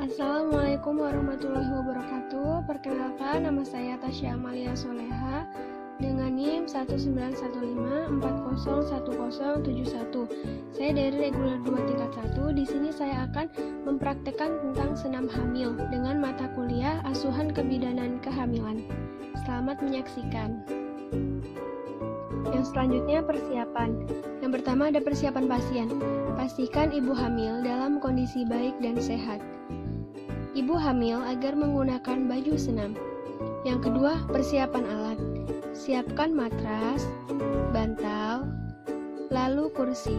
Assalamualaikum warahmatullahi wabarakatuh. Perkenalkan, nama saya Tasya Amalia Soleha dengan NIM 1915401071. Saya dari reguler 2 tingkat 1. Di sini saya akan mempraktekkan tentang senam hamil dengan mata kuliah Asuhan Kebidanan Kehamilan. Selamat menyaksikan. Yang selanjutnya persiapan. Yang pertama ada persiapan pasien. Pastikan ibu hamil dalam kondisi baik dan sehat. Ibu hamil agar menggunakan baju senam. Yang kedua, persiapan alat. Siapkan matras, bantal, lalu kursi.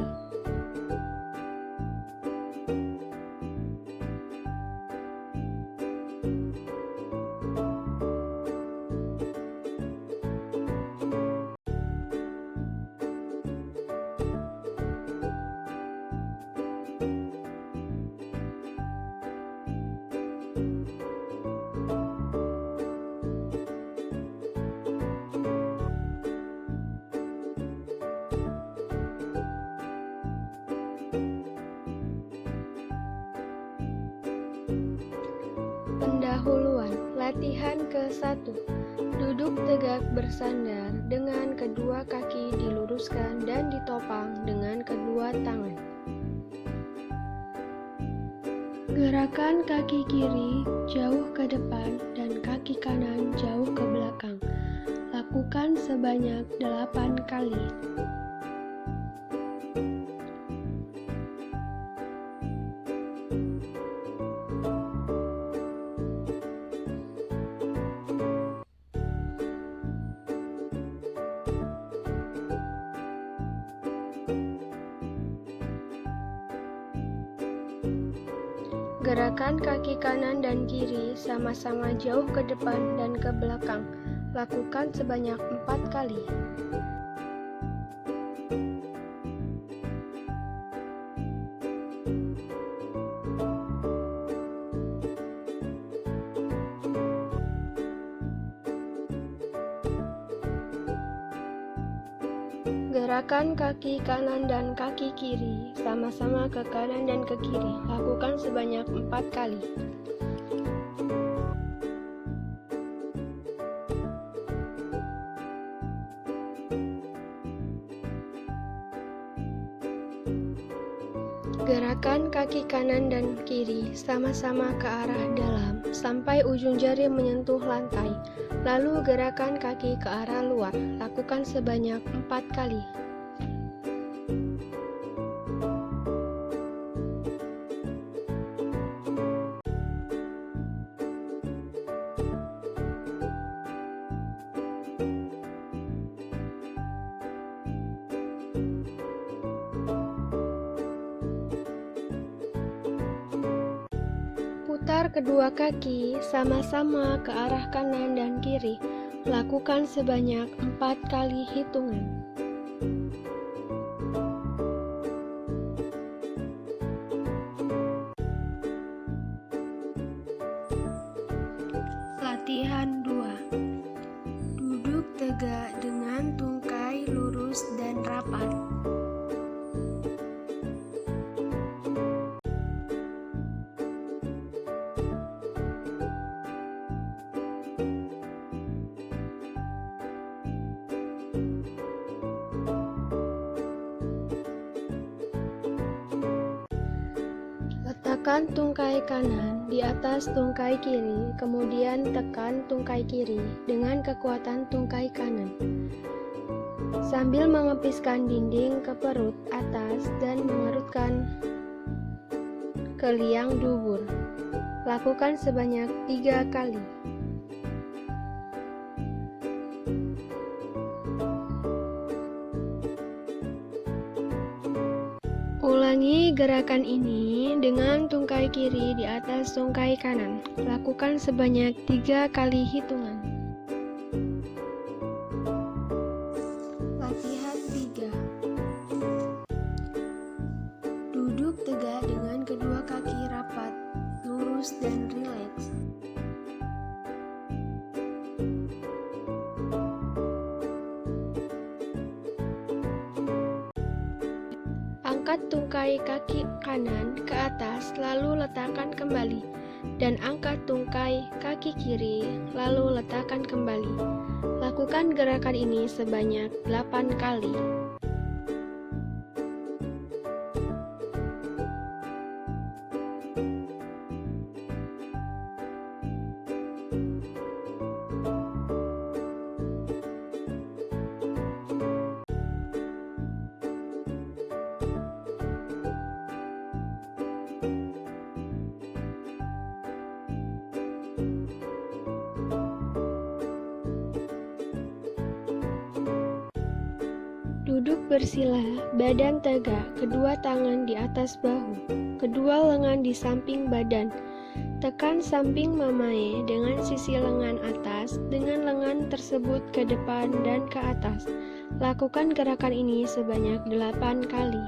Pendahuluan. Latihan ke-1. Duduk tegak bersandar dengan kedua kaki diluruskan dan ditopang dengan kedua tangan. Gerakan kaki kiri jauh ke depan dan kaki kanan jauh ke belakang. Lakukan sebanyak 8 kali. Gerakan kaki kanan dan kiri sama-sama jauh ke depan dan ke belakang. Lakukan sebanyak 4 kali. Gerakan kaki kanan dan kaki kiri sama-sama ke kanan dan ke kiri. Lakukan sebanyak 4 kali. Gerakan kaki kanan dan kiri sama-sama ke arah dalam sampai ujung jari menyentuh lantai. Lalu gerakan kaki ke arah luar. Lakukan sebanyak 4 kali. Putar kedua kaki sama-sama ke arah kanan dan kiri. Lakukan sebanyak 4 kali hitungan. Latihan 2. Duduk tegak dengan tungkai lurus dan rapat. Tekan tungkai kanan di atas tungkai kiri, kemudian tekan tungkai kiri dengan kekuatan tungkai kanan. Sambil mengepiskan dinding ke perut atas dan mengerutkan ke liang dubur. Lakukan sebanyak 3 kali. Ulangi gerakan ini dengan tungkai kiri di atas tungkai kanan. Lakukan sebanyak 3 kali hitungan. Latihan 3. Duduk tegak dengan kedua kaki rapat, lurus dan rileks. Angkat tungkai kaki kanan ke atas, lalu letakkan kembali. dan angkat tungkai kaki kiri, lalu letakkan kembali. Lakukan gerakan ini sebanyak 8 kali. Duduk bersila, badan tegak, kedua tangan di atas bahu, kedua lengan di samping badan. Tekan samping mamae dengan sisi lengan atas, dengan lengan tersebut ke depan dan ke atas. Lakukan gerakan ini sebanyak 8 kali.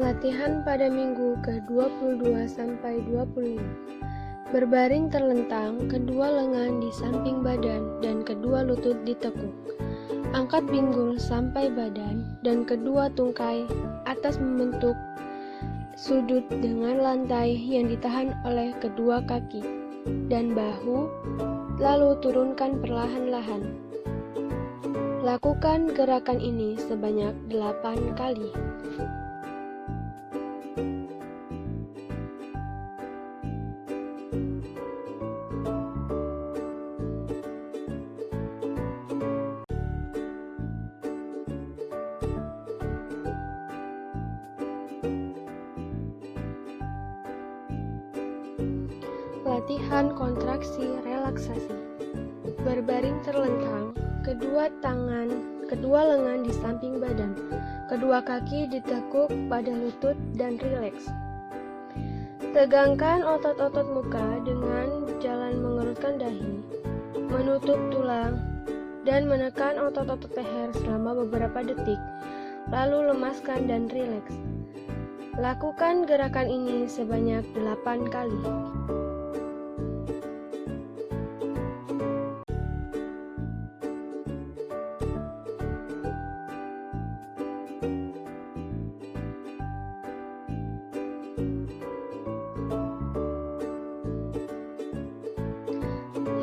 Latihan pada minggu ke-22 sampai 25. Berbaring terlentang, kedua lengan di samping badan dan kedua lutut ditekuk. Angkat pinggul sampai badan dan kedua tungkai atas membentuk sudut dengan lantai yang ditahan oleh kedua kaki dan bahu, lalu turunkan perlahan-lahan. Lakukan gerakan ini sebanyak 8 kali. Latihan kontraksi relaksasi. Berbaring terlentang, kedua lengan di samping badan, kedua kaki ditekuk pada lutut dan rileks. Tegangkan otot-otot muka dengan jalan mengerutkan dahi, menutup tulang, dan menekan otot-otot leher selama beberapa detik, lalu lemaskan dan rileks. Lakukan gerakan ini sebanyak 8 kali.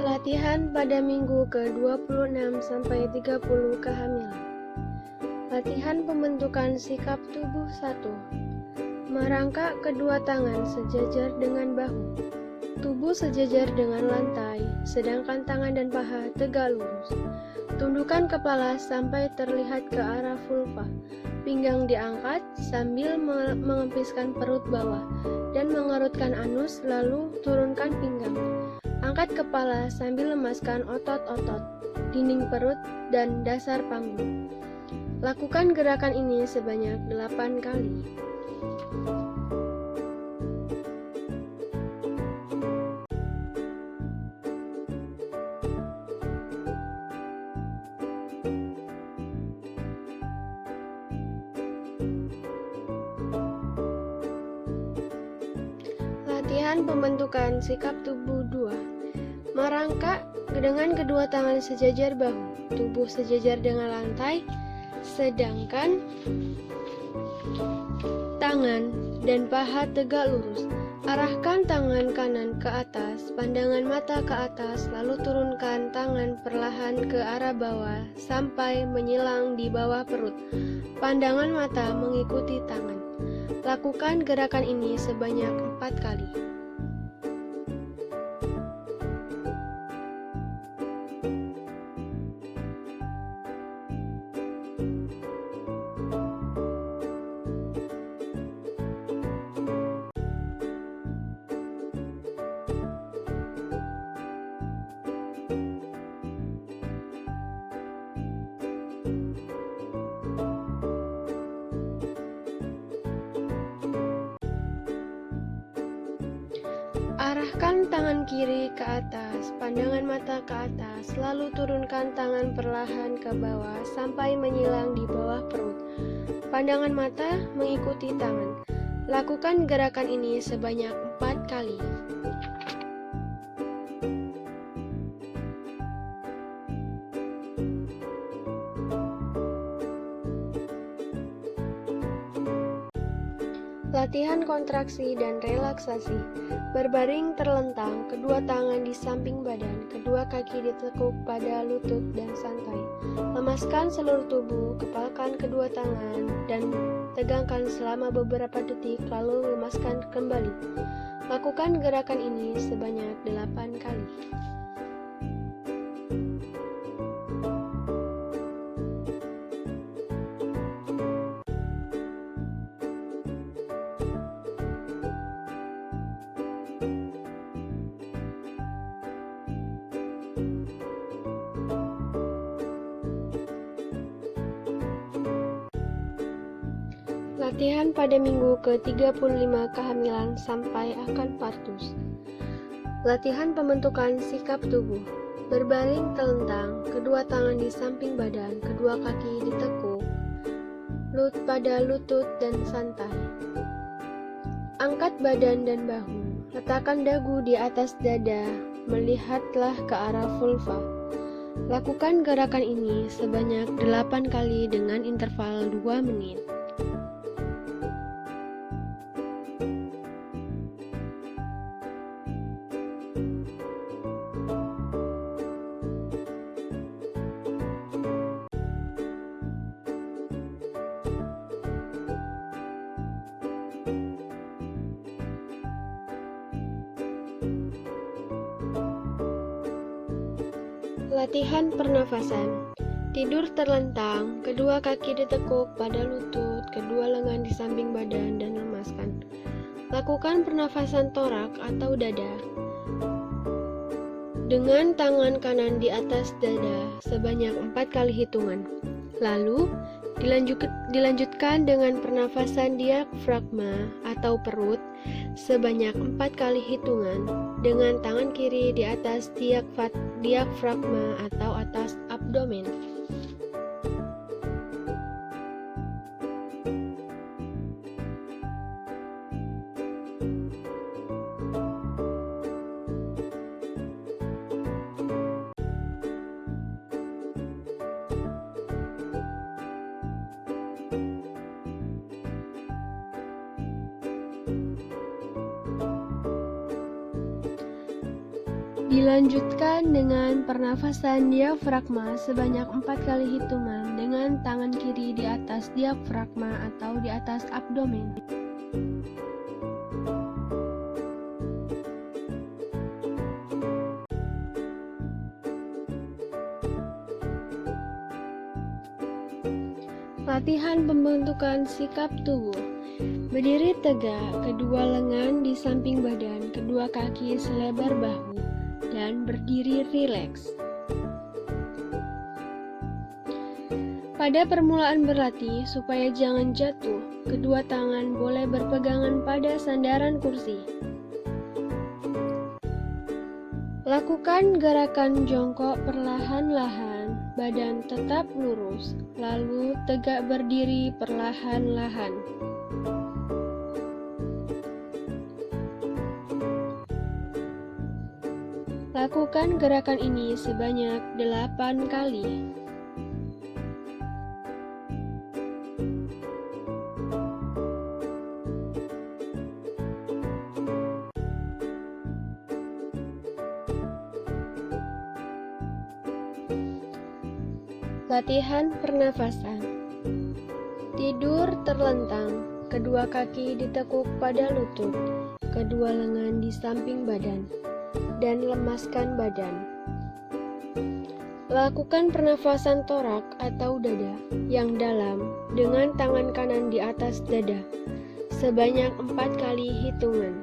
Latihan pada minggu ke-26 sampai 30 kehamilan. Latihan pembentukan sikap tubuh 1. Merangkak kedua tangan sejajar dengan bahu. Tubuh sejajar dengan lantai, sedangkan tangan dan paha tegak lurus. Tundukkan kepala sampai terlihat ke arah vulva. Pinggang diangkat sambil mengempiskan perut bawah dan mengerutkan anus, lalu turunkan pinggang. Angkat kepala sambil lemaskan otot-otot, dinding perut, dan dasar panggul. Lakukan gerakan ini sebanyak 8 kali. Latihan pembentukan sikap tubuh 2. Merangkak dengan kedua tangan sejajar bahu, tubuh sejajar dengan lantai, sedangkan tangan dan paha tegak lurus. Arahkan tangan kanan ke atas, pandangan mata ke atas, lalu turunkan tangan perlahan ke arah bawah sampai menyilang di bawah perut. Pandangan mata mengikuti tangan. Lakukan gerakan ini sebanyak 4 kali. Arahkan tangan kiri ke atas, pandangan mata ke atas, lalu turunkan tangan perlahan ke bawah sampai menyilang di bawah perut. Pandangan mata mengikuti tangan. Lakukan gerakan ini sebanyak 4 kali. Latihan kontraksi dan relaksasi. Berbaring terlentang, kedua tangan di samping badan, kedua kaki ditekuk pada lutut dan santai. Lemaskan seluruh tubuh, kepalkan kedua tangan, dan tegangkan selama beberapa detik, lalu lemaskan kembali. Lakukan gerakan ini sebanyak 8 kali. Latihan pada minggu ke-35 kehamilan sampai akan partus. Latihan pembentukan sikap tubuh. Berbaring telentang, kedua tangan di samping badan, kedua kaki ditekuk, pada lutut dan santai. Angkat badan dan bahu. Letakkan dagu di atas dada, melihatlah ke arah vulva. Lakukan gerakan ini sebanyak 8 kali dengan interval 2 menit. Latihan pernafasan. Tidur terlentang, kedua kaki ditekuk pada lutut, kedua lengan di samping badan dan lemaskan. Lakukan pernafasan torak atau dada dengan tangan kanan di atas dada sebanyak 4 kali hitungan. Lalu dilanjutkan dengan pernafasan diafragma atau perut sebanyak 4 kali hitungan dengan tangan kiri di atas diafragma atau atas abdomen. Dilanjutkan dengan pernafasan diafragma sebanyak 4 kali hitungan dengan tangan kiri di atas diafragma atau di atas abdomen. Latihan pembentukan sikap tubuh. Berdiri tegak, kedua lengan di samping badan, kedua kaki selebar bahu, dan berdiri rileks. Pada permulaan berlatih, supaya jangan jatuh, kedua tangan boleh berpegangan pada sandaran kursi. Lakukan gerakan jongkok perlahan-lahan, badan tetap lurus, lalu tegak berdiri perlahan-lahan. Lakukan gerakan ini sebanyak 8 kali. Latihan pernafasan. Tidur terlentang, kedua kaki ditekuk pada lutut, kedua lengan di samping badan, dan lemaskan badan. Lakukan pernafasan torak atau dada yang dalam dengan tangan kanan di atas dada sebanyak 4 kali hitungan.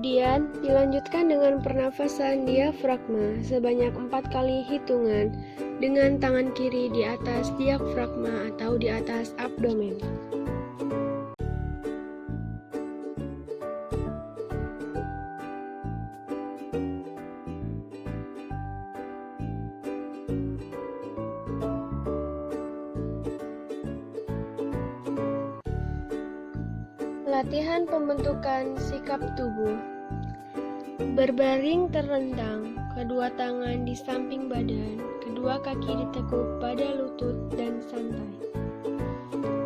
Kemudian dilanjutkan dengan pernafasan diafragma sebanyak 4 kali hitungan dengan tangan kiri di atas diafragma atau di atas abdomen. Latihan pembentukan sikap tubuh. Berbaring terlentang, kedua tangan di samping badan, kedua kaki ditekuk pada lutut dan santai.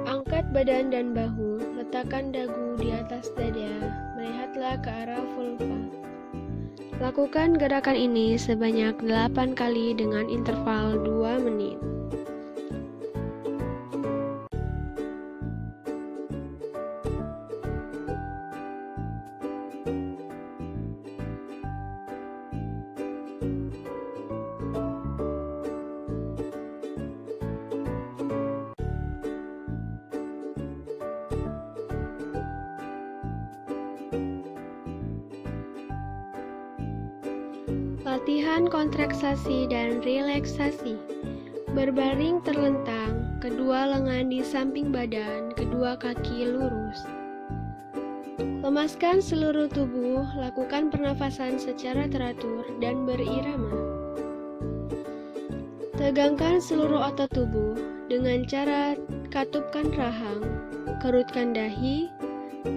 Angkat badan dan bahu, letakkan dagu di atas dada, melihatlah ke arah vulva. Lakukan gerakan ini sebanyak 8 kali dengan interval 2 menit. Latihan kontraksasi dan relaksasi. Berbaring terlentang, kedua lengan di samping badan, kedua kaki lurus. Lemaskan seluruh tubuh, lakukan pernafasan secara teratur dan berirama. Tegangkan seluruh otot tubuh dengan cara katupkan rahang, kerutkan dahi,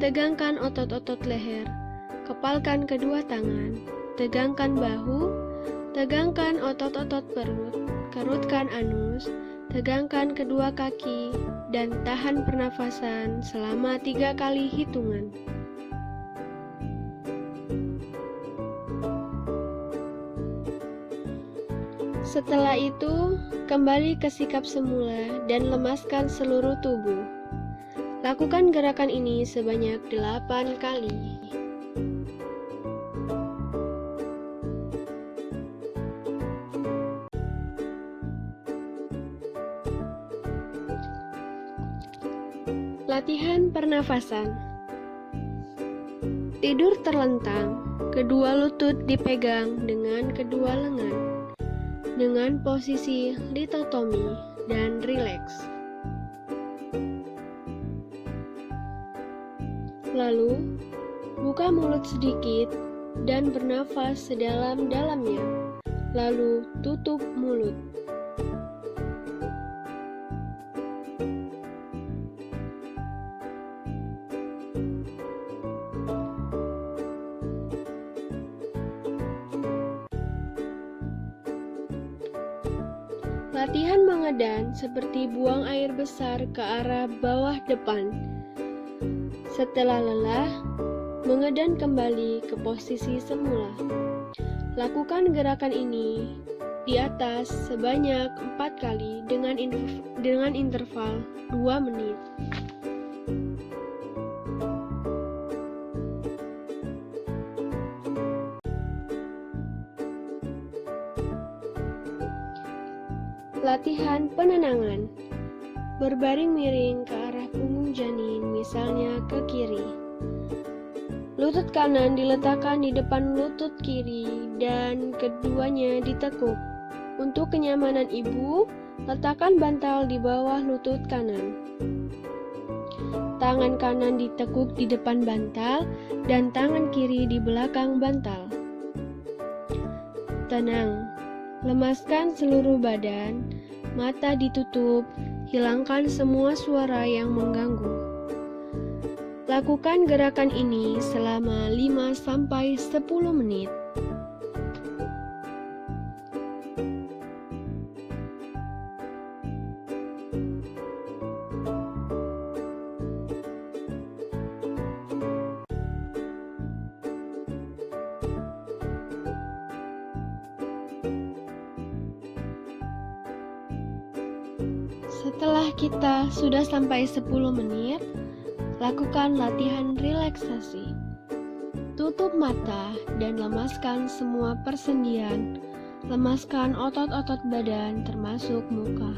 tegangkan otot-otot leher, kepalkan kedua tangan, tegangkan bahu, tegangkan otot-otot perut, kerutkan anus, tegangkan kedua kaki, dan tahan pernafasan selama 3 kali hitungan. Setelah itu, kembali ke sikap semula dan lemaskan seluruh tubuh. Lakukan gerakan ini sebanyak 8 kali. Latihan pernafasan. Tidur terlentang, kedua lutut dipegang dengan kedua lengan, dengan posisi litotomi dan rileks. Lalu, buka mulut sedikit dan bernafas sedalam-dalamnya, lalu tutup mulut. Latihan mengedan seperti buang air besar ke arah bawah depan. Setelah lelah, mengedan kembali ke posisi semula. Lakukan gerakan ini di atas sebanyak 4 kali dengan interval 2 menit. Latihan penenangan. Berbaring miring ke arah punggung janin, misalnya ke kiri. Lutut kanan diletakkan di depan lutut kiri dan keduanya ditekuk. Untuk kenyamanan ibu, letakkan bantal di bawah lutut kanan. Tangan kanan ditekuk di depan bantal dan tangan kiri di belakang bantal. Tenang, lemaskan seluruh badan, mata ditutup, hilangkan semua suara yang mengganggu. Lakukan gerakan ini selama 5-10 menit. Setelah kita sudah sampai 10 menit, lakukan latihan relaksasi. Tutup mata dan lemaskan semua persendian. Lemaskan otot-otot badan termasuk muka.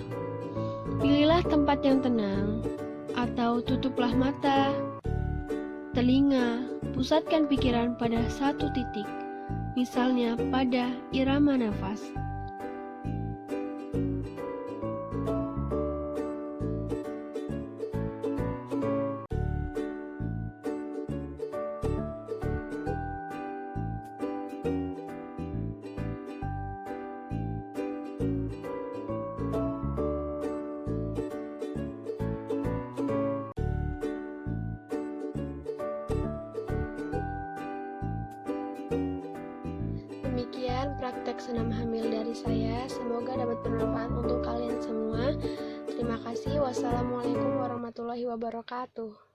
Pilihlah tempat yang tenang atau tutuplah mata, telinga, Pusatkan pikiran pada satu titik, misalnya pada irama nafas. Demikian praktek senam hamil dari saya. Semoga dapat bermanfaat untuk kalian semua. Terima kasih. Wassalamualaikum warahmatullahi wabarakatuh.